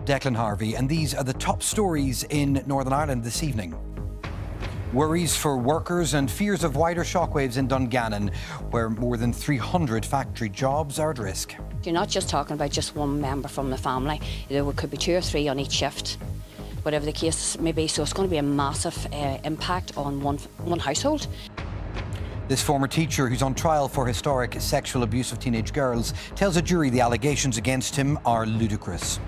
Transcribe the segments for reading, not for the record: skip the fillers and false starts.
Declan Harvey, and these are the top stories in Northern Ireland this evening. Worries for workers and fears of wider shockwaves in Dungannon, where more than 300 factory jobs are at risk. You're not just talking about just one member from the family. There could be 2 or 3 on each shift, whatever the case may be. So it's going to be a massive impact on one household. This former teacher, who's on trial for historic sexual abuse of teenage girls, tells a jury the allegations against him are ludicrous.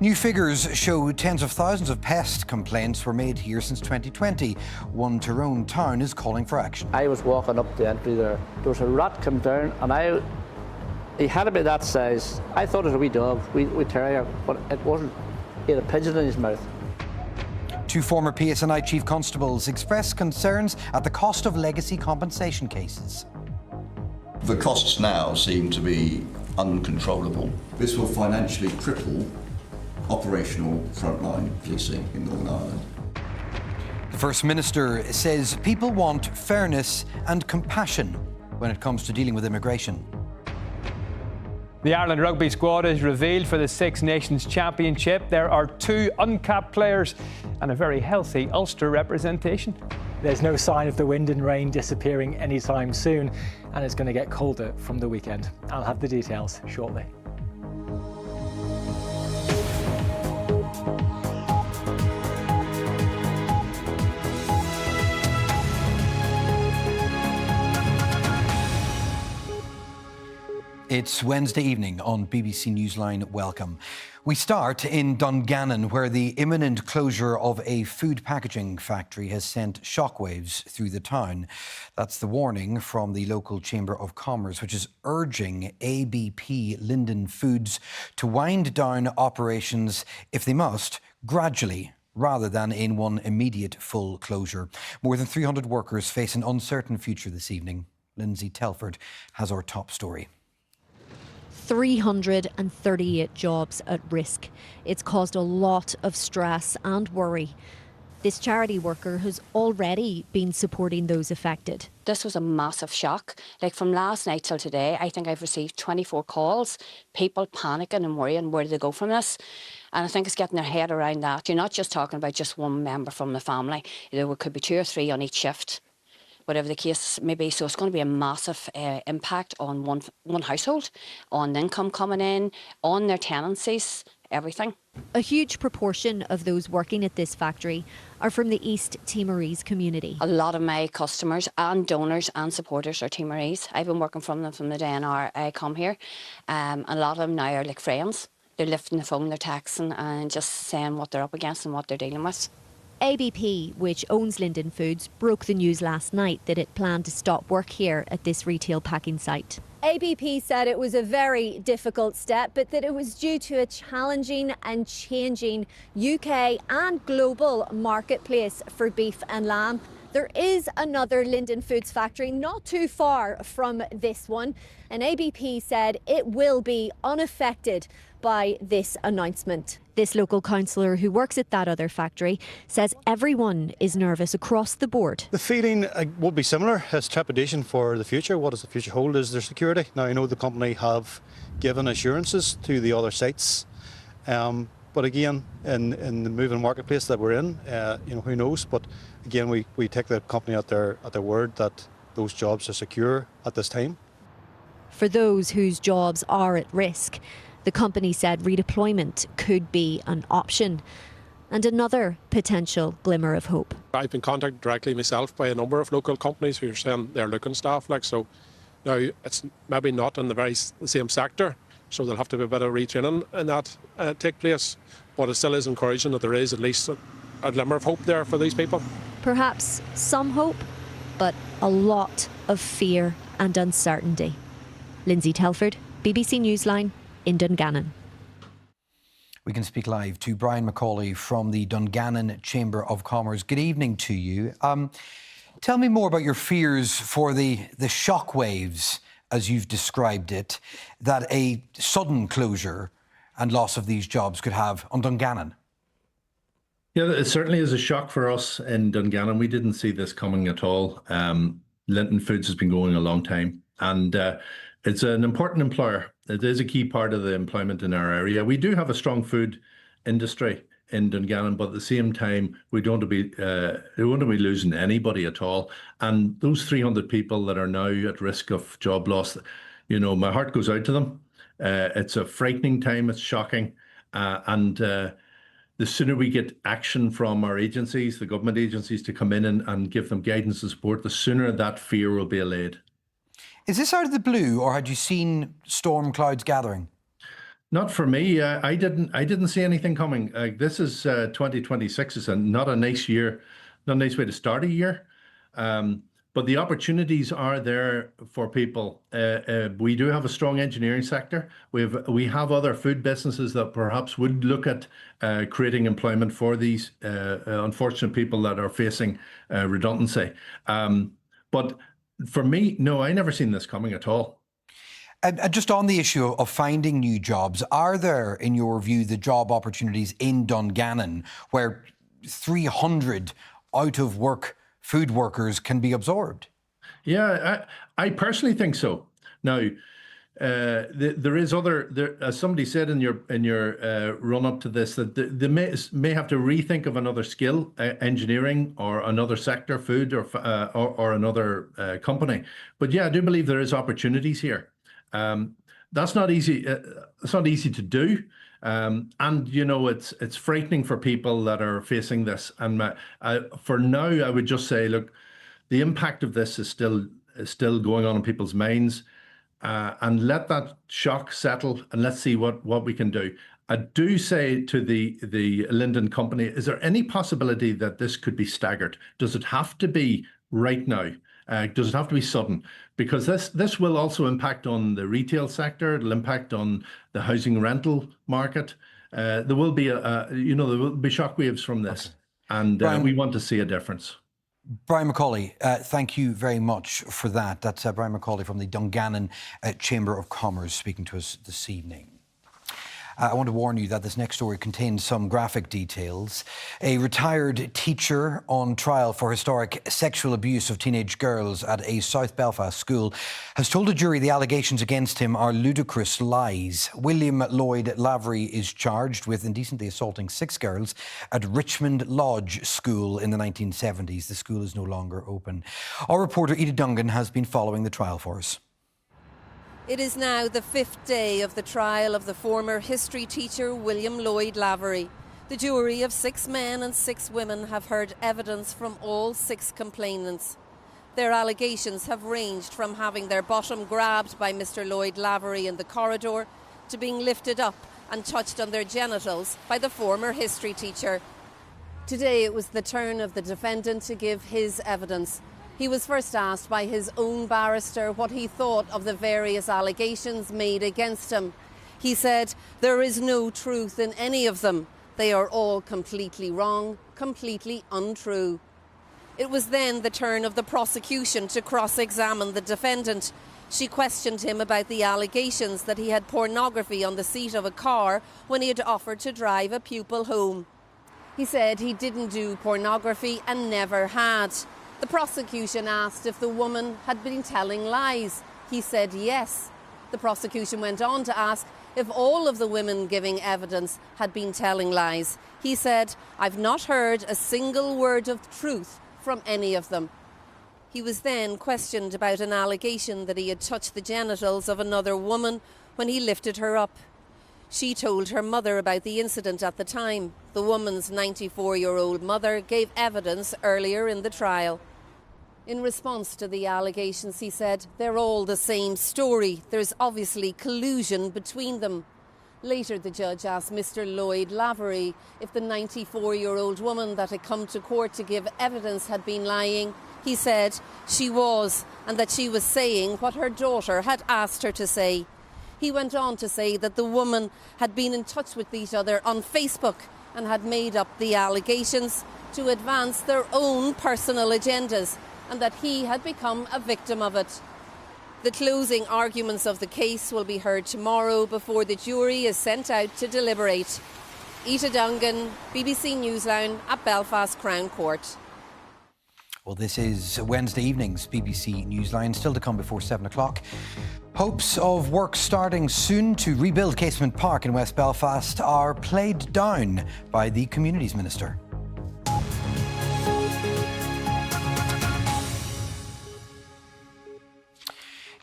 New figures show tens of thousands of pest complaints were made here since 2020. One Tyrone town is calling for action. I was walking up the entry there. There was a rat come down, and he had to be that size. I thought it was a wee dog, wee terrier, but it wasn't. He had a pigeon in his mouth. 2 former PSNI chief constables express concerns at the cost of legacy compensation cases. The costs now seem to be uncontrollable. This will financially cripple operational frontline policing in Northern Ireland. The First Minister says people want fairness and compassion when it comes to dealing with immigration. The Ireland rugby squad is revealed for the Six Nations Championship. There are 2 uncapped players and a very healthy Ulster representation. There's no sign of the wind and rain disappearing anytime soon, and it's going to get colder from the weekend. I'll have the details shortly. It's Wednesday evening on BBC Newsline. Welcome. We start in Dungannon, where the imminent closure of a food packaging factory has sent shockwaves through the town. That's the warning from the local Chamber of Commerce, which is urging ABP Linden Foods to wind down operations, if they must, gradually, rather than in one immediate full closure. More than 300 workers face an uncertain future this evening. Lindsay Telford has our top story. 338 jobs at risk. It's caused a lot of stress and worry. This charity worker has already been supporting those affected. This was a massive shock. Like from last night till today, I think I've received 24 calls, people panicking and worrying where do they go from this. And I think it's getting their head around that. You're not just talking about just one member from the family. There could be 2 or 3 on each shift, whatever the case may be. So it's going to be a massive impact on one household, on the income coming in, on their tenancies, everything. A huge proportion of those working at this factory are from the East Timorese community. A lot of my customers and donors and supporters are Timorese. I've been working from them from the day I come here. A lot of them now are like friends. They're lifting the phone, they're texting and just saying what they're up against and what they're dealing with. ABP, which owns Linden Foods, broke the news last night that it planned to stop work here at this retail packing site. ABP said it was a very difficult step, but that it was due to a challenging and changing UK and global marketplace for beef and lamb. There is another Linden Foods factory not too far from this one, and ABP said it will be unaffected by this announcement. This local councillor who works at that other factory says everyone is nervous across the board. The feeling would be similar. It's trepidation for the future. What does the future hold? Is there security? Now, I know the company have given assurances to the other sites, but again, in the moving marketplace that we're in, who knows? But again, we take the company at their word that those jobs are secure at this time. For those whose jobs are at risk, the company said redeployment could be an option. And another potential glimmer of hope. I've been contacted directly myself by a number of local companies who are saying they're looking staff. So now it's maybe not in the same sector, so there'll have to be a bit of retraining in that take place. But it still is encouraging that there is at least a glimmer of hope there for these people. Perhaps some hope, but a lot of fear and uncertainty. Lindsay Telford, BBC Newsline, in Dungannon. We can speak live to Brian McCauley from the Dungannon Chamber of Commerce. Good evening to you. Tell me more about your fears for the shockwaves, as you've described it, that a sudden closure and loss of these jobs could have on Dungannon. Yeah, it certainly is a shock for us in Dungannon. We didn't see this coming at all. Linden Foods has been going a long time, and It's an important employer. It is a key part of the employment in our area. We do have a strong food industry in Dungannon, but at the same time, we don't want to be losing anybody at all. And those 300 people that are now at risk of job loss, my heart goes out to them. It's a frightening time. It's shocking. And the sooner we get action from our agencies, the government agencies, to come in and give them guidance and support, the sooner that fear will be allayed. Is this out of the blue, or had you seen storm clouds gathering? Not for me. I didn't see anything coming. This is 2026. It's not a nice year, not a nice way to start a year. But the opportunities are there for people. We do have a strong engineering sector. We have other food businesses that perhaps would look at creating employment for these unfortunate people that are facing redundancy. But for me, no, I never seen this coming at all. Just on the issue of finding new jobs, are there, in your view, the job opportunities in Dungannon where 300 out-of-work food workers can be absorbed? Yeah, I personally think so. Now, there is other, as somebody said in your run up to this, that they may have to rethink of another skill, engineering or another sector, food or another company. But yeah, I do believe there is opportunities here. That's not easy. It's not easy to do. And it's frightening for people that are facing this. And for now, I would just say, look, the impact of this is still going on in people's minds, and let that shock settle, and let's see what we can do. I do say to the Linden company, is there any possibility that this could be staggered? Does it have to be right now? Does it have to be sudden? Because this will also impact on the retail sector. It'll impact on the housing rental market. There will be there will be shockwaves from this, okay. And Brian, we want to see a difference. Brian Macaulay, thank you very much for that. That's Brian Macaulay from the Dungannon Chamber of Commerce speaking to us this evening. I want to warn you that this next story contains some graphic details. A retired teacher on trial for historic sexual abuse of teenage girls at a South Belfast school has told a jury the allegations against him are ludicrous lies. William Lloyd Lavery is charged with indecently assaulting 6 girls at Richmond Lodge School in the 1970s. The school is no longer open. Our reporter Edith Dungan has been following the trial for us. It is now the 5th day of the trial of the former history teacher William Lloyd Lavery. The jury of 6 men and 6 women have heard evidence from all 6 complainants. Their allegations have ranged from having their bottom grabbed by Mr. Lloyd Lavery in the corridor to being lifted up and touched on their genitals by the former history teacher. Today it was the turn of the defendant to give his evidence. He was first asked by his own barrister what he thought of the various allegations made against him. He said, "There is no truth in any of them. They are all completely wrong, completely untrue." It was then the turn of the prosecution to cross-examine the defendant. She questioned him about the allegations that he had pornography on the seat of a car when he had offered to drive a pupil home. He said he didn't do pornography and never had. The prosecution asked if the woman had been telling lies. He said yes. The prosecution went on to ask if all of the women giving evidence had been telling lies. He said, "I've not heard a single word of truth from any of them." He was then questioned about an allegation that he had touched the genitals of another woman when he lifted her up. She told her mother about the incident at the time. The woman's 94-year-old mother gave evidence earlier in the trial. In response to the allegations, he said, "They're all the same story. There's obviously collusion between them." Later, the judge asked Mr. Lloyd Lavery if the 94-year-old woman that had come to court to give evidence had been lying. He said she was, and that she was saying what her daughter had asked her to say. He went on to say that the woman had been in touch with each other on Facebook and had made up the allegations to advance their own personal agendas, and that he had become a victim of it. The closing arguments of the case will be heard tomorrow before the jury is sent out to deliberate. Edith Dungan, BBC Newsline at Belfast Crown Court. Well, this is Wednesday evening's BBC Newsline, still to come before 7 o'clock. Hopes of work starting soon to rebuild Casement Park in West Belfast are played down by the Communities Minister.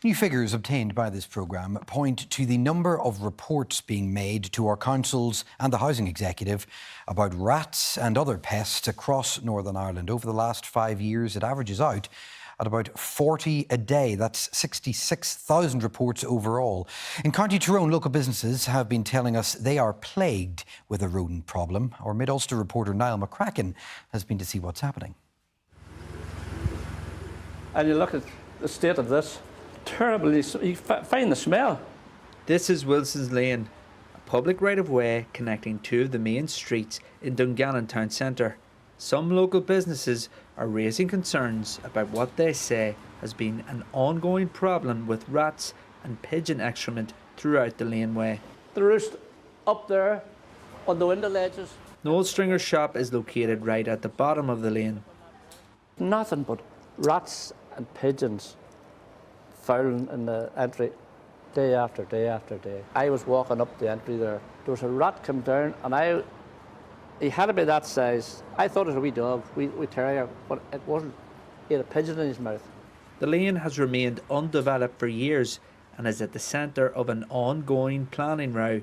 New figures obtained by this programme point to the number of reports being made to our councils and the Housing Executive about rats and other pests across Northern Ireland. Over the last 5 years, it averages out at about 40 a day. That's 66,000 reports overall. In County Tyrone, local businesses have been telling us they are plagued with a rodent problem. Our Mid-Ulster reporter Niall McCracken has been to see what's happening. And you look at the state of this, terribly, you find the smell. This is Wilson's Lane, a public right-of-way connecting two of the main streets in Dungannon town centre. Some local businesses are raising concerns about what they say has been an ongoing problem with rats and pigeon excrement throughout the laneway. The roost up there on the window ledges. Noel Stringer's shop is located right at the bottom of the lane. Nothing but rats and pigeons fouling in the entry day after day after day. I was walking up the entry there. There was a rat come down and he had to be that size. I thought it was a wee dog, wee terrier, but it wasn't. He had a pigeon in his mouth. The lane has remained undeveloped for years and is at the centre of an ongoing planning row.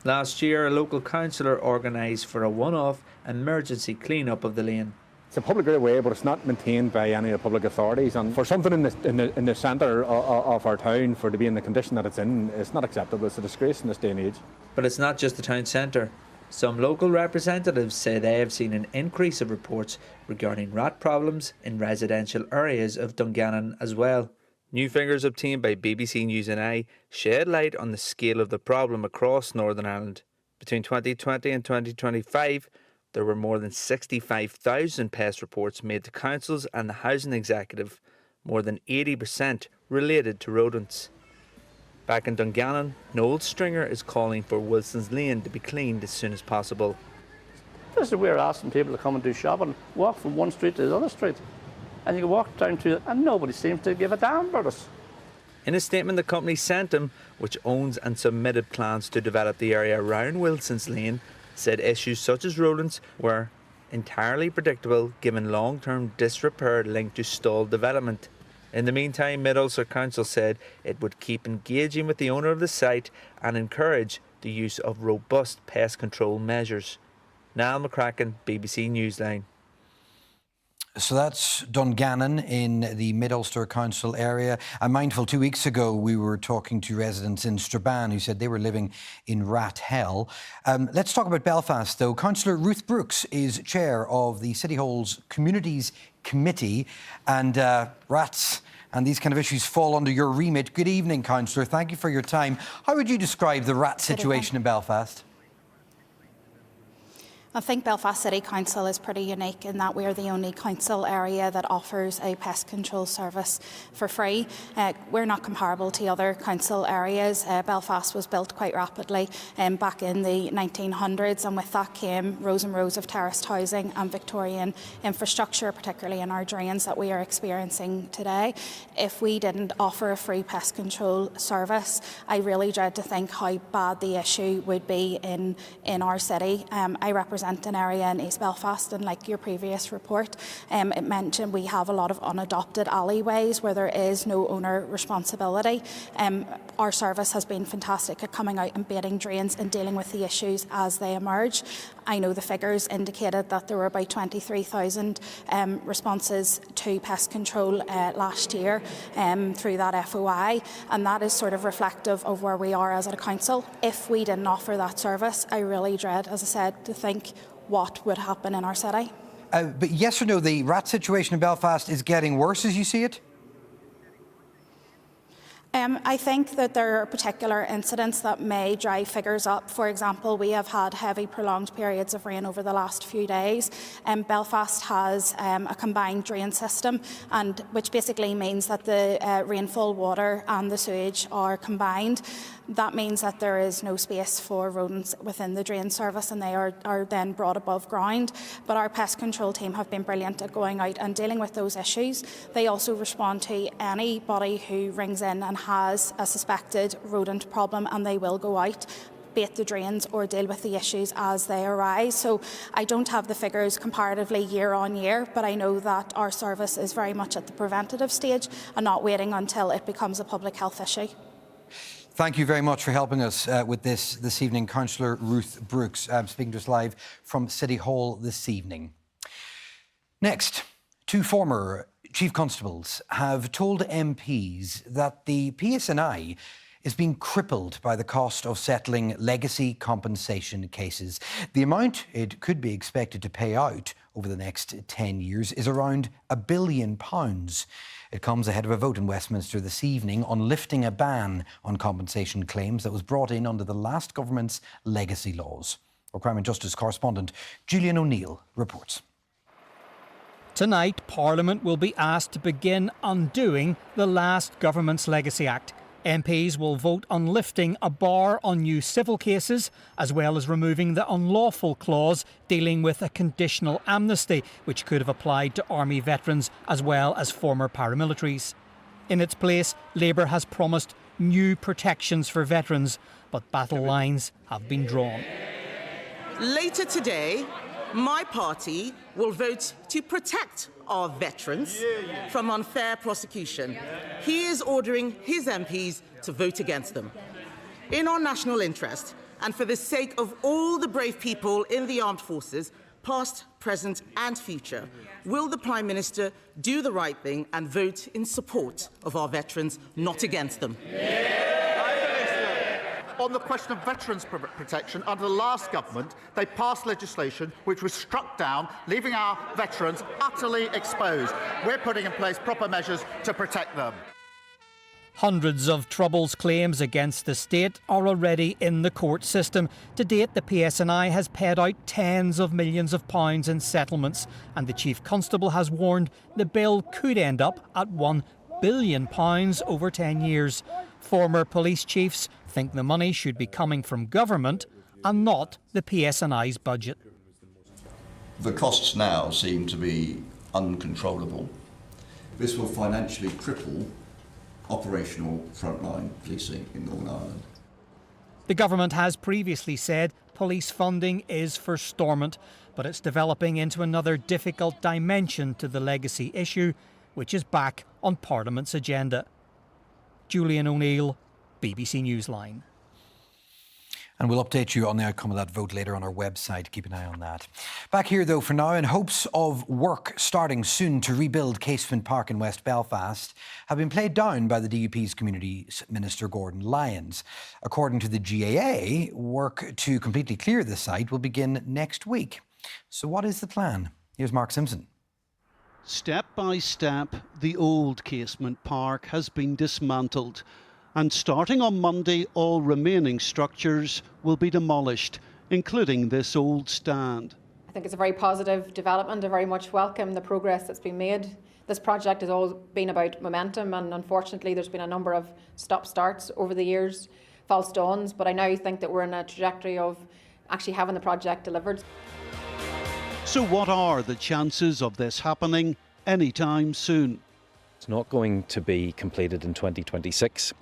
Last year, a local councillor organised for a one-off emergency clean-up of the lane. It's a public right of way, but it's not maintained by any of the public authorities. And for something in the centre of our town, for to be in the condition that it's in, it's not acceptable. It's a disgrace in this day and age. But it's not just the town centre. Some local representatives say they have seen an increase of reports regarding rat problems in residential areas of Dungannon as well. New figures obtained by BBC News and I shed light on the scale of the problem across Northern Ireland. Between 2020 and 2025, there were more than 65,000 pest reports made to councils and the Housing Executive, more than 80% related to rodents. Back in Dungannon, Noel Stringer is calling for Wilson's Lane to be cleaned as soon as possible. This is where we're asking people to come and do shopping, walk from one street to the other street. And you can walk down to it and nobody seems to give a damn about us. In a statement the company sent him, which owns and submitted plans to develop the area around Wilson's Lane, said issues such as rodents were entirely predictable given long-term disrepair linked to stalled development. In the meantime, Mid-Ulster Council said it would keep engaging with the owner of the site and encourage the use of robust pest control measures. Niall McCracken, BBC Newsline. So that's Dungannon in the Mid-Ulster Council area. I'm mindful 2 weeks ago we were talking to residents in Strabane who said they were living in rat hell. Let's talk about Belfast though. Councillor Ruth Brooks is chair of the City Hall's Communities Committee, and rats and these kind of issues fall under your remit. Good evening, Councillor. Thank you for your time. How would you describe the rat situation in Belfast? I think Belfast City Council is pretty unique in that we are the only council area that offers a pest control service for free. We're not comparable to other council areas. Belfast was built quite rapidly back in the 1900s, and with that came rows and rows of terraced housing and Victorian infrastructure, particularly in our drains that we are experiencing today. If we didn't offer a free pest control service, I really dread to think how bad the issue would be in our city. I represent an area in East Belfast, and like your previous report, it mentioned we have a lot of unadopted alleyways where there is no owner responsibility. Our service has been fantastic at coming out and baiting drains and dealing with the issues as they emerge. I know the figures indicated that there were about 23,000 responses to pest control last year through that FOI, and that is sort of reflective of where we are as a council. If we didn't offer that service, I really dread, as I said, to think what would happen in our city. But yes or no, the rat situation in Belfast is getting worse as you see it? I think that there are particular incidents that may drive figures up. For example, we have had heavy prolonged periods of rain over the last few days. Belfast has a combined drain system, which basically means that the rainfall water and the sewage are combined. That means that there is no space for rodents within the drain service, and they are then brought above ground. But our pest control team have been brilliant at going out and dealing with those issues. They also respond to anybody who rings in and has a suspected rodent problem, and they will go out, bait the drains or deal with the issues as they arise. So I don't have the figures comparatively year on year, but I know that our service is very much at the preventative stage and not waiting until it becomes a public health issue. Thank you very much for helping us with this evening, Councillor Ruth Brooks, speaking to us live from City Hall this evening. Next, two former Chief Constables have told MPs that the PSNI is being crippled by the cost of settling legacy compensation cases. The amount it could be expected to pay out over the next 10 years is around £1 billion. It comes ahead of a vote in Westminster this evening on lifting a ban on compensation claims that was brought in under the last government's legacy laws. Our Crime and Justice correspondent Julian O'Neill reports. Tonight, Parliament will be asked to begin undoing the last government's Legacy Act. MPs will vote on lifting a bar on new civil cases, as well as removing the unlawful clause dealing with a conditional amnesty, which could have applied to army veterans as well as former paramilitaries. In its place, Labour has promised new protections for veterans, but battle lines have been drawn. Later today, my party will vote to protect our veterans from unfair prosecution. He is ordering his MPs to vote against them. In our national interest, and for the sake of all the brave people in the armed forces, past, present and future, will the Prime Minister do the right thing and vote in support of our veterans, not against them? On the question of veterans protection, under the last government, they passed legislation which was struck down, leaving our veterans utterly exposed. We're putting in place proper measures to protect them. Hundreds of Troubles claims against the state are already in the court system. To date, the PSNI has paid out tens of millions of pounds in settlements, and the Chief Constable has warned the bill could end up at £1 billion over 10 years. Former police chiefs think the money should be coming from government and not the PSNI's budget. The costs now seem to be uncontrollable. This will financially cripple operational frontline policing in Northern Ireland. The government has previously said police funding is for Stormont, but it's developing into another difficult dimension to the legacy issue, which is back on Parliament's agenda. Julian O'Neill, BBC Newsline. And we'll update you on the outcome of that vote later on our website. Keep an eye on that. Back here, though, for now, in hopes of work starting soon to rebuild Casement Park in West Belfast, have been played down by the DUP's Community Minister Gordon Lyons. According to the GAA, work to completely clear the site will begin next week. So what is the plan? Here's Mark Simpson. Step by step, the old Casement Park has been dismantled. And starting on Monday, all remaining structures will be demolished, including this old stand. I think it's a very positive development. I very much welcome the progress that's been made. This project has all been about momentum, and unfortunately there's been a number of stop-starts over the years, false dawns, but I now think that we're in a trajectory of actually having the project delivered. So what are the chances of this happening anytime soon? It's not going to be completed in 2026.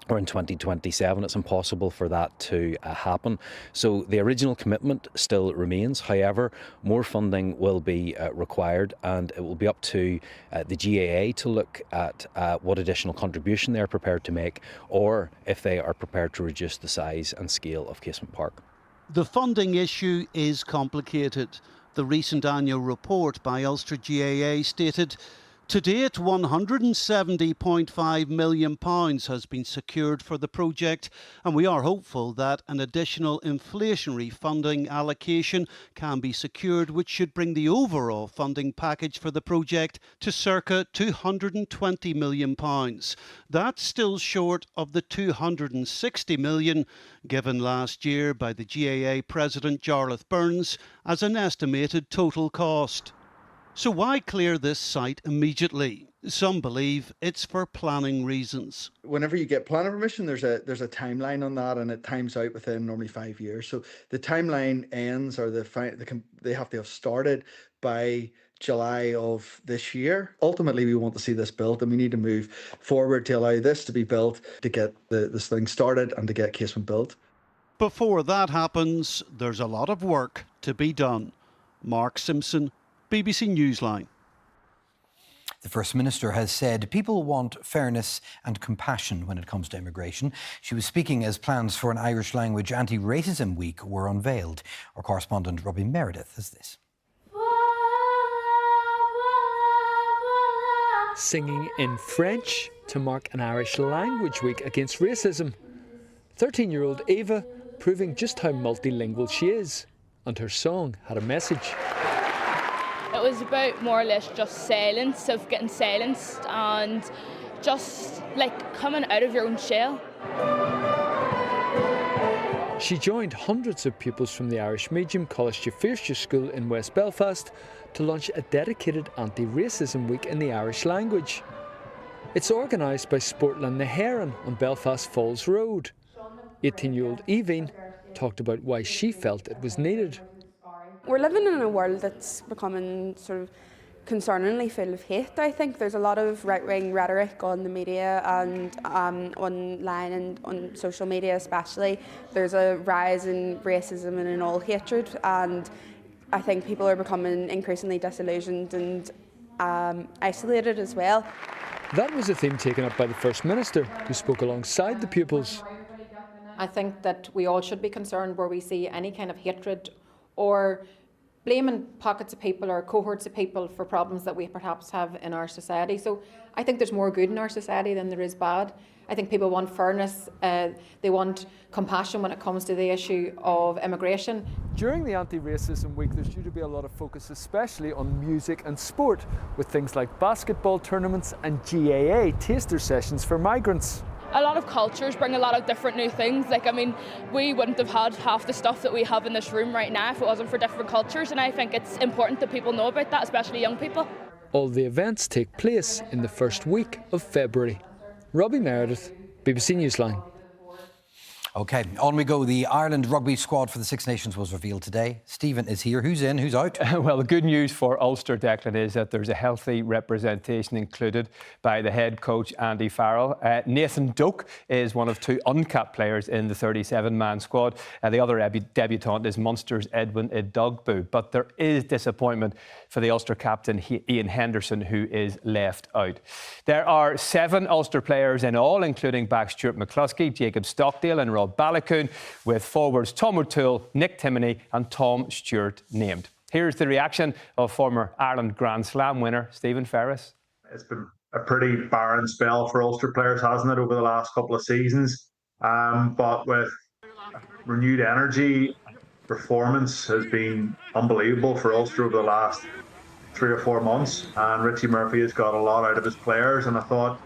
Or in 2027, it's impossible for that to happen. So the original commitment still remains. However, more funding will be required, and it will be up to the GAA to look at what additional contribution they're prepared to make, or if they are prepared to reduce the size and scale of Casement Park. The funding issue is complicated. The recent annual report by Ulster GAA stated To date, £170.5 million has been secured for the project, and we are hopeful that an additional inflationary funding allocation can be secured, which should bring the overall funding package for the project to circa £220 million. That's still short of the £260 million given last year by the GAA President Jarlath Burns as an estimated total cost. So why clear this site immediately? Some believe it's for planning reasons. Whenever you get planning permission, there's a timeline on that, and it times out within normally 5 years. So the timeline ends, or they have to have started by July of this year. Ultimately, we want to see this built, and we need to move forward to allow this to be built, to get this thing started and to get Casement built. Before that happens, there's a lot of work to be done. Mark Simpson, BBC Newsline. The First Minister has said people want fairness and compassion when it comes to immigration. She was speaking as plans for an Irish language anti-racism week were unveiled. Our correspondent Robbie Meredith has this. Singing in French to mark an Irish language week against racism. 13-year-old Eva proving just how multilingual she is. And her song had a message. It was about more or less just silence, of getting silenced and just like coming out of your own shell. She joined hundreds of pupils from the Irish medium College Faoirse School in West Belfast to launch a dedicated anti-racism week in the Irish language. It's organised by Sportland na Héireann on Belfast Falls Road. 18-year-old Evie talked about why she felt it was needed. We're living in a world that's becoming sort of concerningly full of hate. I think there's a lot of right-wing rhetoric on the media and online and on social media especially. There's a rise in racism and in all hatred, and I think people are becoming increasingly disillusioned and isolated as well. That was a theme taken up by the First Minister, who spoke alongside the pupils. I think that we all should be concerned where we see any kind of hatred or blaming pockets of people or cohorts of people for problems that we perhaps have in our society. So I think there's more good in our society than there is bad. I think people want fairness, they want compassion when it comes to the issue of immigration. During the Anti-Racism Week, there's due to be a lot of focus, especially on music and sport, with things like basketball tournaments and GAA taster sessions for migrants. A lot of cultures bring a lot of different new things. Like, I mean, we wouldn't have had half the stuff that we have in this room right now if it wasn't for different cultures, and I think it's important that people know about that, especially young people. All the events take place in the first week of February. Robbie Meredith, BBC Newsline. OK, on we go. The Ireland rugby squad for the Six Nations was revealed today. Stephen is here. Who's in? Who's out? Well, the good news for Ulster, Declan, is that there's a healthy representation included by the head coach, Andy Farrell. Nathan Doak is one of two uncapped players in the 37-man squad. The other debutant is Munster's Edwin Idogbu. But there is disappointment for the Ulster captain, Ian Henderson, who is left out. There are 7 Ulster players in all, including back Stuart McCluskey, Jacob Stockdale and Rob Ballacoon, with forwards Tom O'Toole, Nick Timoney and Tom Stewart named. Here's the reaction of former Ireland Grand Slam winner Stephen Ferris. It's been a pretty barren spell for Ulster players, hasn't it, over the last couple of seasons? But with renewed energy, performance has been unbelievable for Ulster over the last 3 or 4 months, and Richie Murphy has got a lot out of his players, and I thought,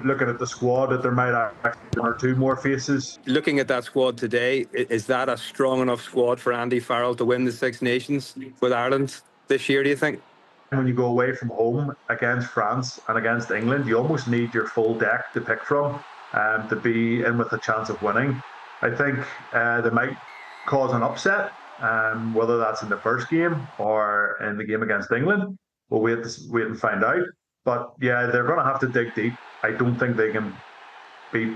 looking at the squad, that there might actually be 1 or 2 more faces. Looking at that squad today, is that a strong enough squad for Andy Farrell to win the Six Nations with Ireland this year, do you think? When you go away from home against France and against England, you almost need your full deck to pick from to be in with a chance of winning. I think they might cause an upset, whether that's in the first game or in the game against England. We'll wait and find out. But yeah, they're going to have to dig deep. I don't think they can beat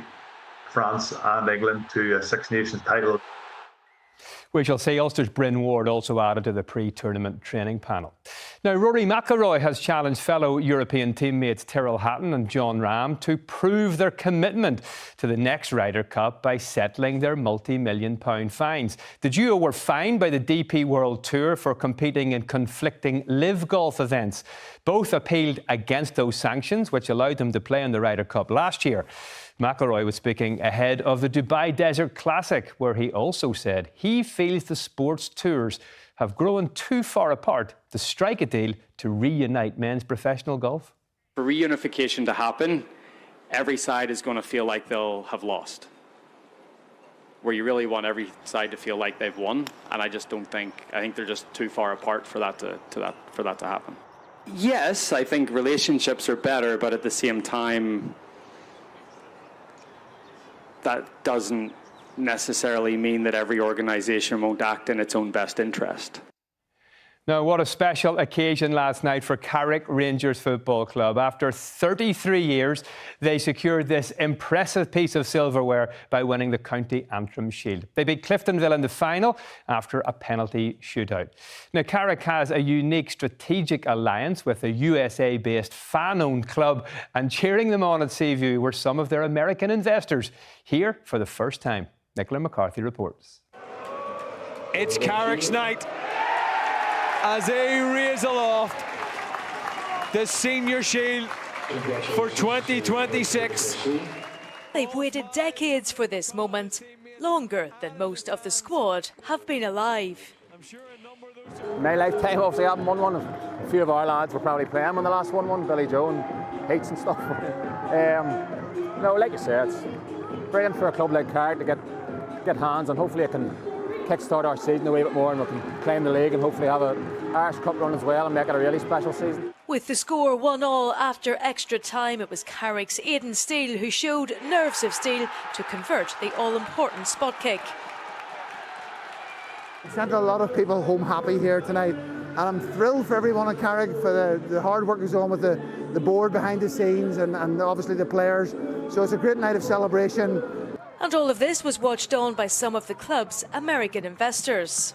France and England to a Six Nations title. We shall see. Ulster's Bryn Ward also added to the pre-tournament training panel. Now, Rory McIlroy has challenged fellow European teammates Tyrrell Hatton and John Ram to prove their commitment to the next Ryder Cup by settling their multi-million-pound fines. The duo were fined by the DP World Tour for competing in conflicting live golf events. Both appealed against those sanctions, which allowed them to play in the Ryder Cup last year. McIlroy was speaking ahead of the Dubai Desert Classic, where he also said he feels the sports tours have grown too far apart to strike a deal to reunite men's professional golf. For reunification to happen, every side is going to feel like they'll have lost. Where you really want every side to feel like they've won, and I think they're just too far apart for that to happen. Yes, I think relationships are better, but at the same time, that doesn't necessarily mean that every organisation won't act in its own best interest. Now, what a special occasion last night for Carrick Rangers Football Club. After 33 years, they secured this impressive piece of silverware by winning the County Antrim Shield. They beat Cliftonville in the final after a penalty shootout. Now, Carrick has a unique strategic alliance with a USA-based fan-owned club, and cheering them on at Seaview were some of their American investors. Here for the first time, Nicola McCarthy reports. It's Carrick's night as they raise aloft the Senior Shield for 2026. They've waited decades for this moment, longer than most of the squad have been alive. In my lifetime, obviously, I haven't won one. A few of our lads were probably playing when the last one, Billy Joe and Hates and stuff. No, like you said, it's brilliant for a club like Carrick to get hands, and hopefully it can kickstart our season a wee bit more, and we can play in the league and hopefully have an Irish Cup run as well and make it a really special season. With the score 1-1 after extra time, it was Carrick's Aidan Steele who showed nerves of steel to convert the all-important spot kick. We sent a lot of people home happy here tonight, and I'm thrilled for everyone at Carrick for the hard work that's on with the board behind the scenes and obviously the players. So it's a great night of celebration. And all of this was watched on by some of the club's American investors.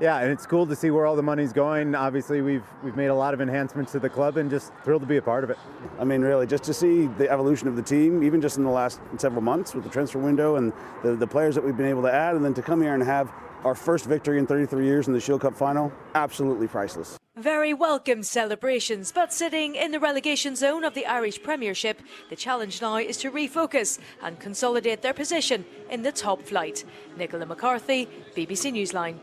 Yeah, and it's cool to see where all the money's going. Obviously, we've made a lot of enhancements to the club, and just thrilled to be a part of it. I mean, really, just to see the evolution of the team, even just in the last several months with the transfer window and the players that we've been able to add, and then to come here and have our first victory in 33 years in the Shield Cup final, absolutely priceless. Very welcome celebrations, but sitting in the relegation zone of the Irish Premiership, the challenge now is to refocus and consolidate their position in the top flight. Nicola McCarthy, BBC Newsline.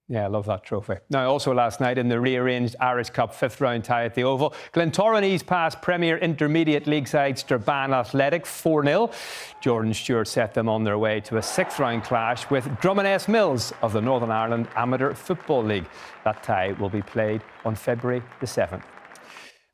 Yeah, I love that trophy. Now, also last night in the rearranged Irish Cup fifth round tie at the Oval, Glentoran eased past Premier Intermediate League side Strabane Athletic 4-0. Jordan Stewart set them on their way to a sixth round clash with Drummond S Mills of the Northern Ireland Amateur Football League. That tie will be played on February the 7th.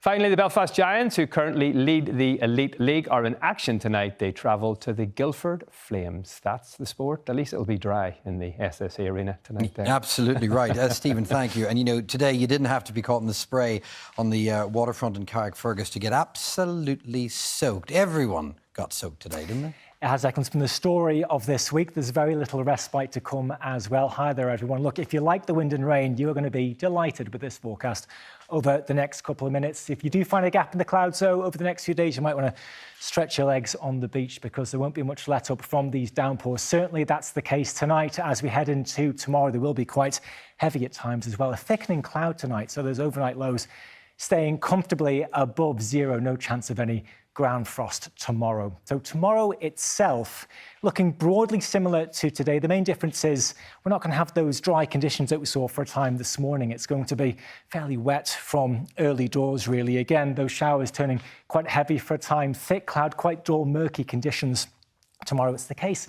Finally, the Belfast Giants, who currently lead the Elite League, are in action tonight. They travel to the Guildford Flames. That's the sport. At least it'll be dry in the SSE Arena tonight. There. Absolutely right. Stephen, thank you. And, you know, today you didn't have to be caught in the spray on the waterfront in Carrickfergus to get absolutely soaked. Everyone got soaked today, didn't they? As Eccles, from the story of this week, there's very little respite to come as well. Hi there, everyone. Look, if you like the wind and rain, you are going to be delighted with this forecast over the next couple of minutes. If you do find a gap in the clouds, though, over the next few days, you might want to stretch your legs on the beach because there won't be much let up from these downpours. Certainly that's the case tonight. As we head into tomorrow, there will be quite heavy at times as well. A thickening cloud tonight, so those overnight lows staying comfortably above zero. No chance of any ground frost tomorrow. So tomorrow itself, looking broadly similar to today. The main difference is we're not going to have those dry conditions that we saw for a time this morning. It's going to be fairly wet from early doors, really. Again, those showers turning quite heavy for a time. Thick cloud, quite dull, murky conditions tomorrow. It's the case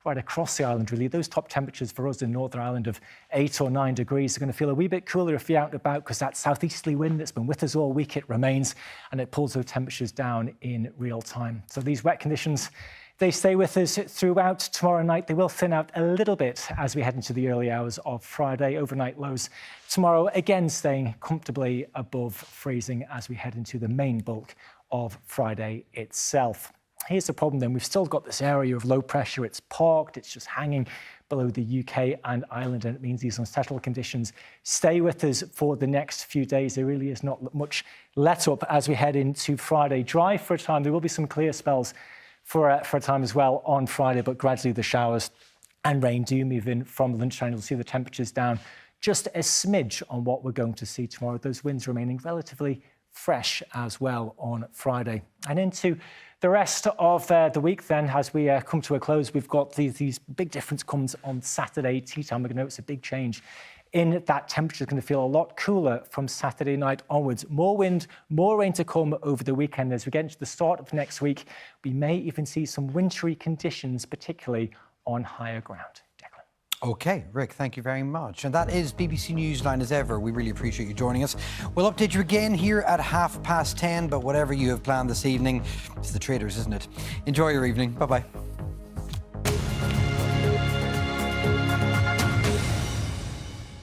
right across the island, really. Those top temperatures for us in Northern Ireland of 8 or 9 degrees are going to feel a wee bit cooler if you're out and about because that southeasterly wind that's been with us all week, it remains, and it pulls those temperatures down in real time. So these wet conditions, they stay with us throughout tomorrow night. They will thin out a little bit as we head into the early hours of Friday. Overnight lows tomorrow, again, staying comfortably above freezing as we head into the main bulk of Friday itself. Here's the problem then. We've still got this area of low pressure. It's parked. It's just hanging below the UK and Ireland, and it means these unsettled conditions stay with us for the next few days. There really is not much let up as we head into Friday. Dry for a time. There will be some clear spells for a time as well on Friday, but gradually the showers and rain do move in from lunchtime. You'll see the temperatures down just a smidge on what we're going to see tomorrow. Those winds remaining relatively fresh as well on Friday. And into the rest of the week then, as we come to a close, we've got these big difference comes on Saturday tea time. We're going to notice a big change in that temperature. Is going to feel a lot cooler from Saturday night onwards. More wind, more rain to come over the weekend. As we get into the start of next week, we may even see some wintry conditions, particularly on higher ground. OK, Rick, thank you very much. And that is BBC Newsline as ever. We really appreciate you joining us. We'll update you again here at 10:30, but whatever you have planned this evening, it's the traders, isn't it? Enjoy your evening. Bye-bye.